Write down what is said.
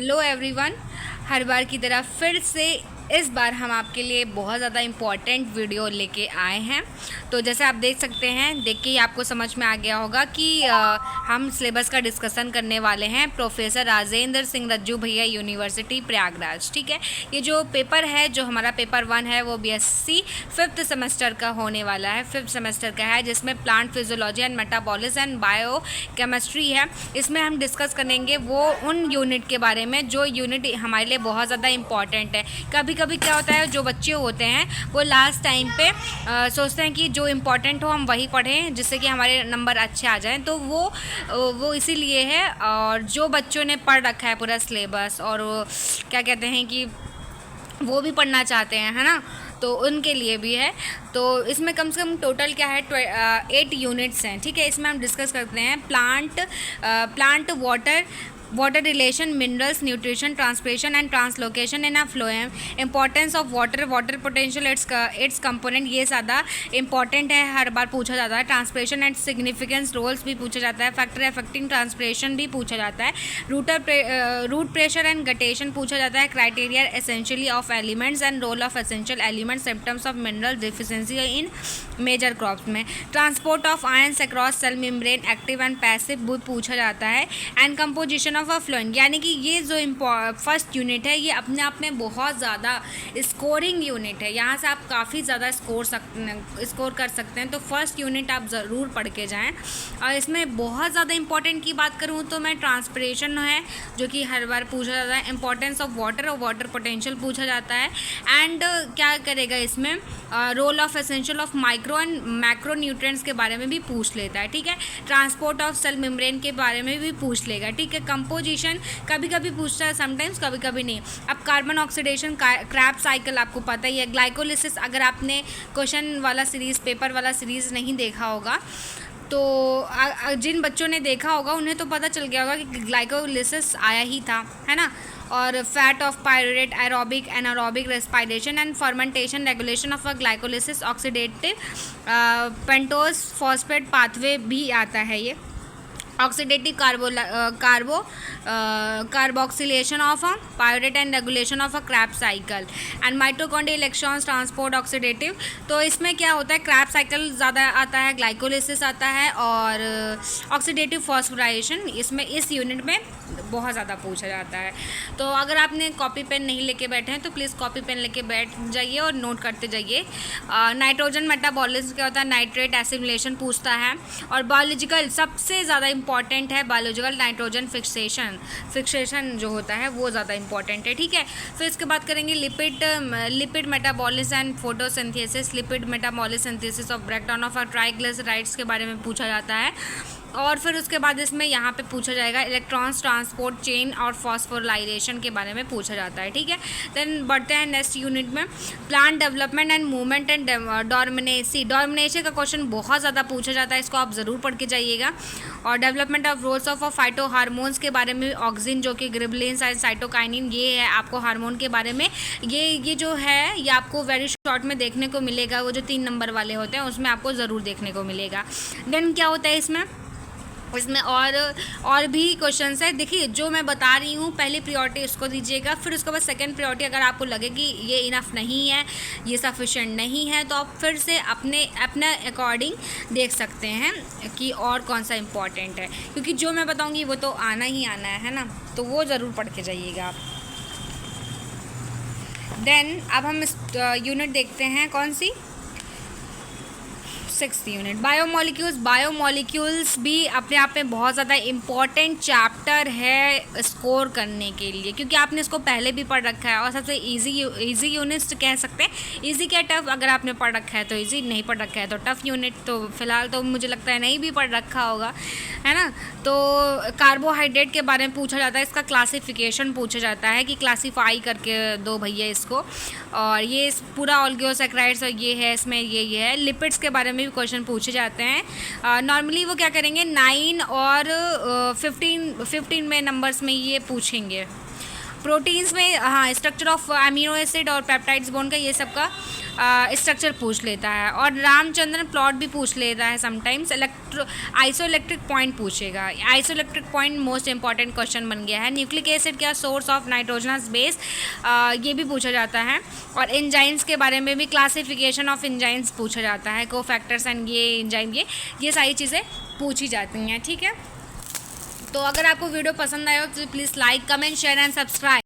Hello everyone, हर बार की तरह फिर से इस बार हम आपके लिए बहुत ज़्यादा इम्पॉर्टेंट वीडियो लेके आए हैं। तो जैसे आप देख सकते हैं, देख के ही आपको समझ में आ गया होगा कि हम सिलेबस का डिस्कशन करने वाले हैं प्रोफेसर राजेंद्र सिंह रज्जू भैया यूनिवर्सिटी प्रयागराज। ठीक है, ये जो पेपर है, जो हमारा पेपर 1 है, वो बीएससी 5th सेमेस्टर का होने वाला है, 5th सेमेस्टर का है, जिसमें plant physiology and metabolism and bio chemistry है। इसमें हम डिस्कस करेंगे वो उन यूनिट के बारे में जो यूनिट हमारे लिए बहुत ज़्यादा इम्पॉर्टेंट है। कभी कभी क्या होता है, जो बच्चे होते हैं वो लास्ट टाइम पे सोचते हैं कि जो इम्पोर्टेंट हो हम वही पढ़ें जिससे कि हमारे नंबर अच्छे आ जाएं, तो वो इसीलिए है। और जो बच्चों ने पढ़ रखा है पूरा सिलेबस और क्या कहते हैं कि वो भी पढ़ना चाहते हैं, है ना, तो उनके लिए भी है। तो इसमें कम से कम टोटल क्या है 8 यूनिट्स हैं। ठीक है, इसमें हम डिस्कस करते हैं plant water relation, minerals, nutrition, transpiration and translocation in a phloem, importance of water potential, it's component, ये ज़्यादा इंपॉर्टेंट है, हर बार पूछा जाता है। ट्रांसपिरेशन एंड सिग्निफिकेंस रोल्स भी पूछा जाता है, फैक्टर अफेक्टिंग ट्रांसपिरेशन भी पूछा जाता है, रूट प्रेशर एंड गटेशन पूछा जाता है, criteria essentially of elements and role of essential elements, symptoms of mineral deficiency in major crops में, transport of ions across cell membrane, active and passive भी पूछा जाता है, and composition of a phloem. यानी कि ये जो फर्स्ट यूनिट है, ये अपने आप में बहुत ज़्यादा स्कोरिंग यूनिट है, यहाँ से आप काफ़ी ज़्यादा स्कोर कर सकते हैं। तो फर्स्ट यूनिट आप ज़रूर पढ़ के जाएँ। और इसमें बहुत ज़्यादा इंपॉर्टेंट की बात करूँ तो मैं ट्रांसपिरेशन है, जो कि हर बार पूछा जाता है, इंपॉर्टेंस ऑफ वाटर और वाटर पोटेंशियल पूछा जाता है, एंड क्या करेगा इसमें role of essential of micro and macro nutrients के बारे में भी पूछ लेता है। ठीक है, ट्रांसपोर्ट ऑफ सेल मेम्ब्रेन के बारे में भी पूछ लेगा। ठीक है, कंपोजिशन कभी कभी पूछता है, समटाइम्स, कभी कभी नहीं। अब कार्बन ऑक्सीडेशन, क्रैब साइकिल आपको पता ही है, ग्लाइकोलिसिस, अगर आपने क्वेश्चन वाला सीरीज़, पेपर वाला सीरीज़ नहीं देखा होगा तो जिन बच्चों ने देखा होगा उन्हें तो पता चल गया होगा कि ग्लाइकोलिसिस आया ही था, है ना। और fat of pirate, aerobic anaerobic respiration and fermentation, regulation of a glycolysis, oxidative pentose phosphate pathway भी आता है ये, oxidative carboxylation of a pirate and regulation of a Krebs cycle, and mitochondrial electrons transport oxidative. तो इसमें क्या होता है, Krebs cycle ज़्यादा आता है, ग्लाइकोलिसिस आता है, और ऑक्सीडेटिव फॉस्फोराइलेशन इसमें इस यूनिट में बहुत ज़्यादा पूछा जाता है। तो अगर आपने कॉपी पेन नहीं लेके बैठे हैं तो प्लीज़ कॉपी पेन लेके बैठ जाइए और नोट करते जाइए। नाइट्रोजन मेटाबॉलिज्म क्या होता है, नाइट्रेट एसिमिलेशन पूछता है, और बायोलॉजिकल सबसे ज़्यादा इंपॉर्टेंट है बायोलॉजिकल नाइट्रोजन फिक्सेशन जो होता है वो ज़्यादा इंपॉर्टेंट है। ठीक है, फिर इसके बाद करेंगे lipid metabolism and photosynthesis, lipid metabolism synthesis of breakdown of triglycerides के बारे में पूछा जाता है। और फिर उसके बाद इसमें यहाँ पे पूछा जाएगा इलेक्ट्रॉन्स ट्रांसपोर्ट चेन और फॉस्फोराइलेशन के बारे में पूछा जाता है। ठीक है, देन बढ़ते हैं नेक्स्ट यूनिट में, plant development and movement and dormancy का क्वेश्चन बहुत ज़्यादा पूछा जाता है, इसको आप ज़रूर पढ़ के जाइएगा। और development of roles of phytohormones के बारे में, ऑक्सिन जो कि ग्रिबलिन्स एंड साइटोकाइनिन, ये है आपको हार्मोन के बारे में, ये जो है ये आपको वेरी शॉर्ट में देखने को मिलेगा, वो जो 3 नंबर वाले होते हैं उसमें आपको ज़रूर देखने को मिलेगा। देन क्या होता है इसमें और भी क्वेश्चंस है। देखिए, जो मैं बता रही हूँ पहली प्रायोरिटी इसको दीजिएगा, फिर उसके बाद सेकंड प्रायोरिटी अगर आपको लगे कि ये इनफ नहीं है, ये सफिशिएंट नहीं है, तो आप फिर से अपने अकॉर्डिंग देख सकते हैं कि और कौन सा इम्पॉर्टेंट है, क्योंकि जो मैं बताऊँगी वो तो आना ही आना है ना, तो वो ज़रूर पढ़ के जाइएगा आप। देन अब हम इस यूनिट देखते हैं, कौन सी, 6th यूनिट, बायोमोलिक्यूल्स भी अपने आप में बहुत ज़्यादा इम्पॉर्टेंट चैप्टर है स्कोर करने के लिए, क्योंकि आपने इसको पहले भी पढ़ रखा है, और सबसे इजी यूनिट्स कह सकते हैं। इजी क्या टफ, अगर आपने पढ़ रखा है तो इजी, नहीं पढ़ रखा है तो टफ यूनिट तो फिलहाल तो मुझे लगता है नहीं भी पढ़ रखा होगा, है ना। तो कार्बोहाइड्रेट के बारे में पूछा जाता है, इसका क्लासिफिकेशन पूछा जाता है कि क्लासीफाई करके दो भैया इसको, और ये पूरा ऑलिगोसैकेराइड्स और ये है, इसमें ये है। लिपिड्स के बारे में भी क्वेश्चन पूछे जाते हैं। नॉर्मली वो क्या करेंगे, 9 और 15 में नंबर्स में ये पूछेंगे। प्रोटीन्स में हाँ, स्ट्रक्चर ऑफ अमीनो एसिड और पेप्टाइड्स बॉन्ड का, ये सब का स्ट्रक्चर पूछ लेता है, और रामचंद्रन प्लॉट भी पूछ लेता है समटाइम्स। आइसोइलेक्ट्रिक पॉइंट पूछेगा। Isoelectric point most important question बन गया है। न्यूक्लिक एसिड क्या सोर्स ऑफ नाइट्रोजनस बेस, ये भी पूछा जाता है। और एंजाइम्स के बारे में भी क्लासिफिकेशन ऑफ एंजाइम्स पूछा जाता है, कोफैक्टर्स एंड ये एंजाइम, ये सारी चीज़ें पूछी जाती हैं। ठीक है, तो अगर आपको वीडियो पसंद आया हो तो please like, comment, share and subscribe.